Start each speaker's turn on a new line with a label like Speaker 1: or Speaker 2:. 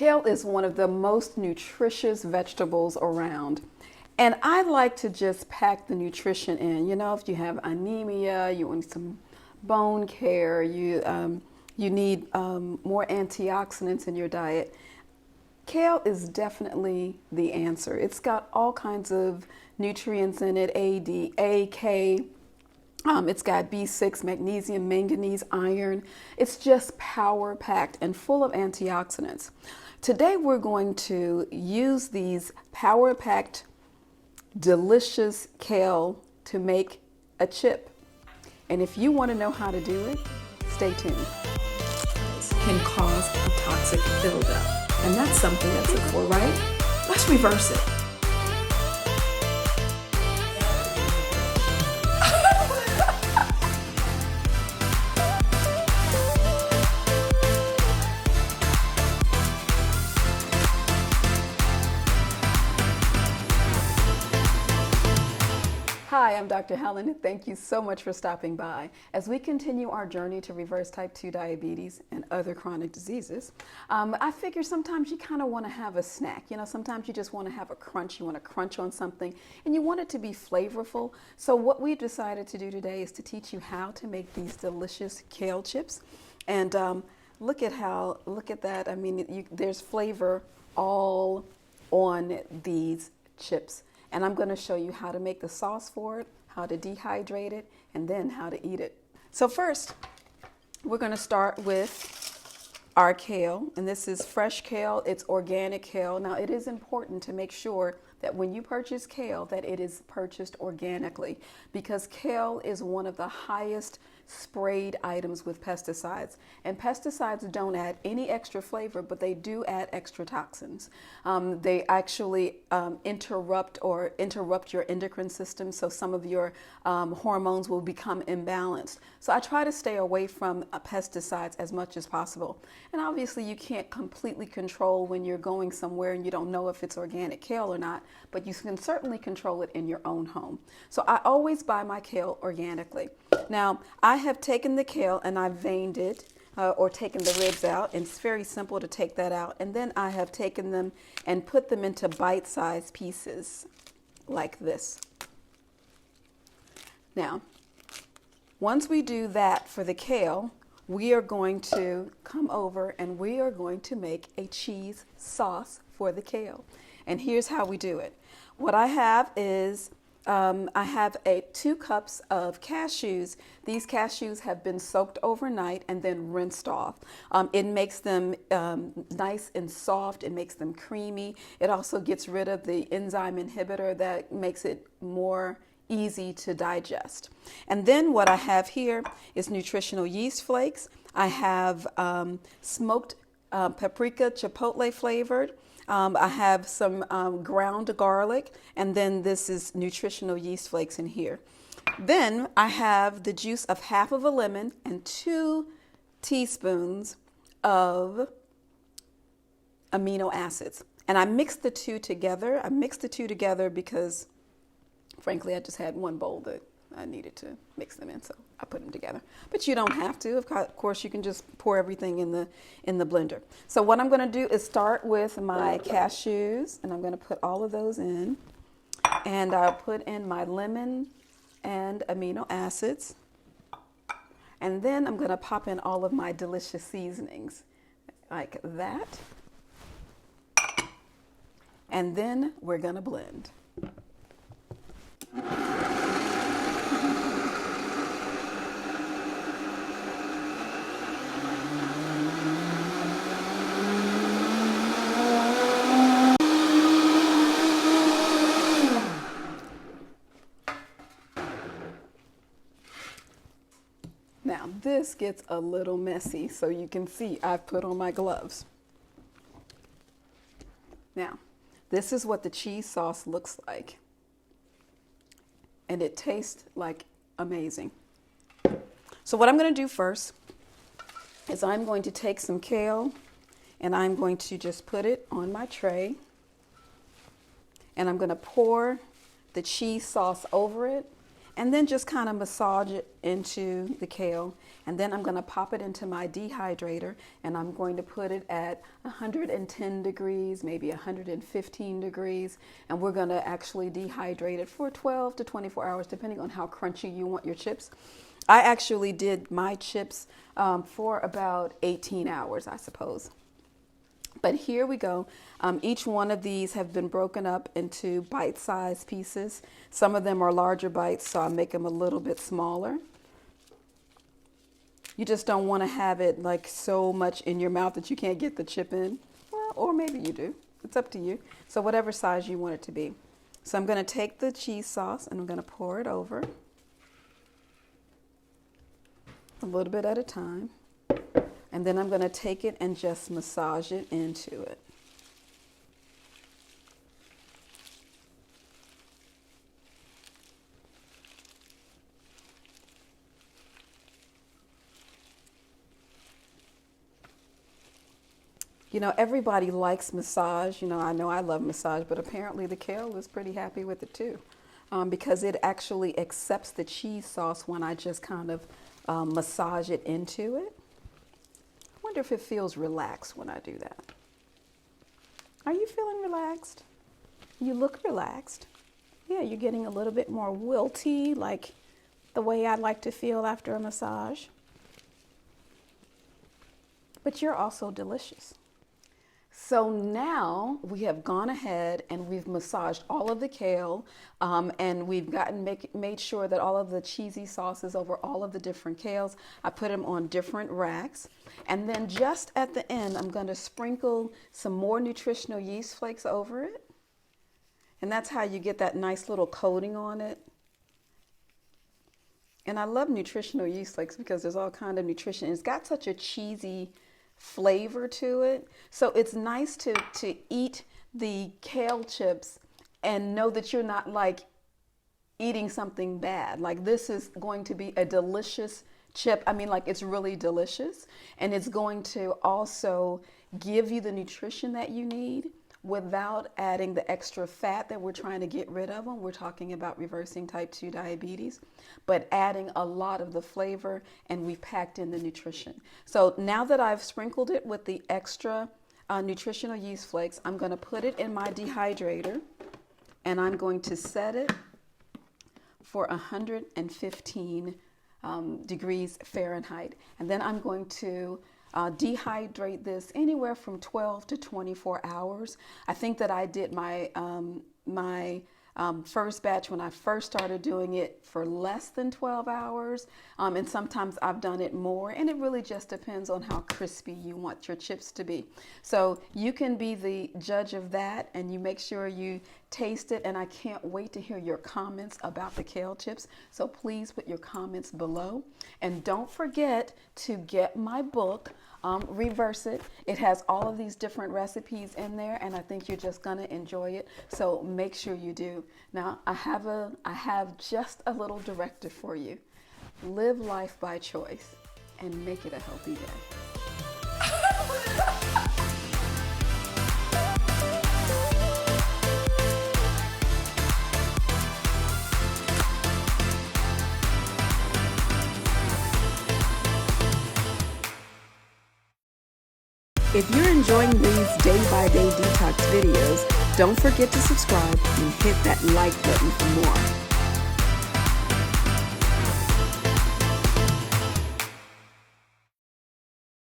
Speaker 1: Kale is one of the most nutritious vegetables around. And I like to just pack the nutrition in. You know, if you have anemia, you want some bone care, you need more antioxidants in your diet. Kale is definitely the answer. It's got all kinds of nutrients in it, A, D, A, K. It's got B6, magnesium, manganese, iron. It's just power packed and full of antioxidants. Today we're going to use these power packed, delicious kale to make a chip. And if you want to know how to do it, stay tuned.
Speaker 2: Can cause a toxic buildup. And that's something that's looked for, right? Let's reverse it.
Speaker 1: Hi, I'm Dr. Helen, and thank you so much for stopping by. As we continue our journey to reverse type 2 diabetes and other chronic diseases, I figure sometimes you kind of want to have a snack. You know, sometimes you just want to have a crunch. You want to crunch on something, and you want it to be flavorful. So what we decided to do today is to teach you how to make these delicious kale chips. And look at that. I mean, there's flavor all on these chips. And I'm going to show you how to make the sauce for it, how to dehydrate it, and then how to eat it. So first, we're going to start with our kale. And this is fresh kale. It's organic kale. Now, it is important to make sure that when you purchase kale, that it is purchased organically, because kale is one of the highest sprayed items with pesticides. And pesticides don't add any extra flavor, but they do add extra toxins. They actually interrupt your endocrine system, so some of your hormones will become imbalanced. So I try to stay away from pesticides as much as possible. And obviously you can't completely control when you're going somewhere and you don't know if it's organic kale or not, but you can certainly control it in your own home. So I always buy my kale organically. Now, I have taken the kale and I've veined it or taken the ribs out, and it's very simple to take that out. And then I have taken them and put them into bite-sized pieces like this. Now, once we do that for the kale, we are going to come over and we are going to make a cheese sauce for the kale. And here's how we do it. What I have is I have 2 cups of cashews. These cashews have been soaked overnight and then rinsed off. It makes them nice and soft. It makes them creamy. It also gets rid of the enzyme inhibitor that makes it more easy to digest. And then what I have here is nutritional yeast flakes. I have smoked paprika, chipotle flavored. I have some ground garlic, and then this is nutritional yeast flakes in here. Then I have the juice of half of a lemon and 2 teaspoons of amino acids. And I mix the two together. I mix the two together because, frankly, I just had one bowl that I needed to mix them in, so I put them together. But you don't have to. Of course, you can just pour everything in the blender. So what I'm going to do is start with my cashews, and I'm going to put all of those in. And I'll put in my lemon and amino acids. And then I'm going to pop in all of my delicious seasonings, like that. And then we're going to blend. Now this gets a little messy, so you can see I've put on my gloves. Now, this is what the cheese sauce looks like. And it tastes like amazing. So what I'm going to do first is I'm going to take some kale and I'm going to just put it on my tray. And I'm going to pour the cheese sauce over it. and then just kind of massage it into the kale. And then I'm going to pop it into my dehydrator, and I'm going to put it at 110 degrees, maybe 115 degrees. And we're going to actually dehydrate it for 12 to 24 hours, depending on how crunchy you want your chips. I actually did my chips for about 18 hours, I suppose. But here we go. Each one of these have been broken up into bite-sized pieces. Some of them are larger bites, so I make them a little bit smaller. You just don't want to have it like so much in your mouth that you can't get the chip in. Well, or maybe you do. It's up to you. So whatever size you want it to be. So I'm going to take the cheese sauce and I'm going to pour it over. A little bit at a time. And then I'm going to take it and just massage it into it. You know, everybody likes massage. You know I love massage, but apparently the kale is pretty happy with it too, because it actually accepts the cheese sauce when I just kind of massage it into it. I wonder if it feels relaxed when I do that. Are you feeling relaxed? You look relaxed. Yeah, you're getting a little bit more wilty, like the way I like to feel after a massage. But you're also delicious. So now we have gone ahead and we've massaged all of the kale, and we've made sure that all of the cheesy sauce is over all of the different kales. I put them on different racks. And then just at the end, I'm going to sprinkle some more nutritional yeast flakes over it. And that's how you get that nice little coating on it. And I love nutritional yeast flakes because there's all kind of nutrition. It's got such a cheesy flavor to it. So it's nice to eat the kale chips and know that you're not like eating something bad. Like this is going to be a delicious chip. I mean, like it's really delicious, and it's going to also give you the nutrition that you need without adding the extra fat that we're trying to get rid of when we're talking about reversing type 2 diabetes, but adding a lot of the flavor, and we've packed in the nutrition. So now that I've sprinkled it with the extra nutritional yeast flakes, I'm going to put it in my dehydrator, and I'm going to set it for 115 degrees Fahrenheit. And then I'm going to dehydrate this anywhere from 12 to 24 hours. I think that I did my first batch when I first started doing it for less than 12 hours. And sometimes I've done it more, and it really just depends on how crispy you want your chips to be. So you can be the judge of that, and you make sure you taste it. And I can't wait to hear your comments about the kale chips. So please put your comments below. And don't forget to get my book, Reverse It. It has all of these different recipes in there, and I think you're just gonna enjoy it. So make sure you do. Now I have just a little directive for you. Live life by choice and make it a healthy day. If you're enjoying these day-by-day detox videos, don't forget to subscribe and hit that like button for more.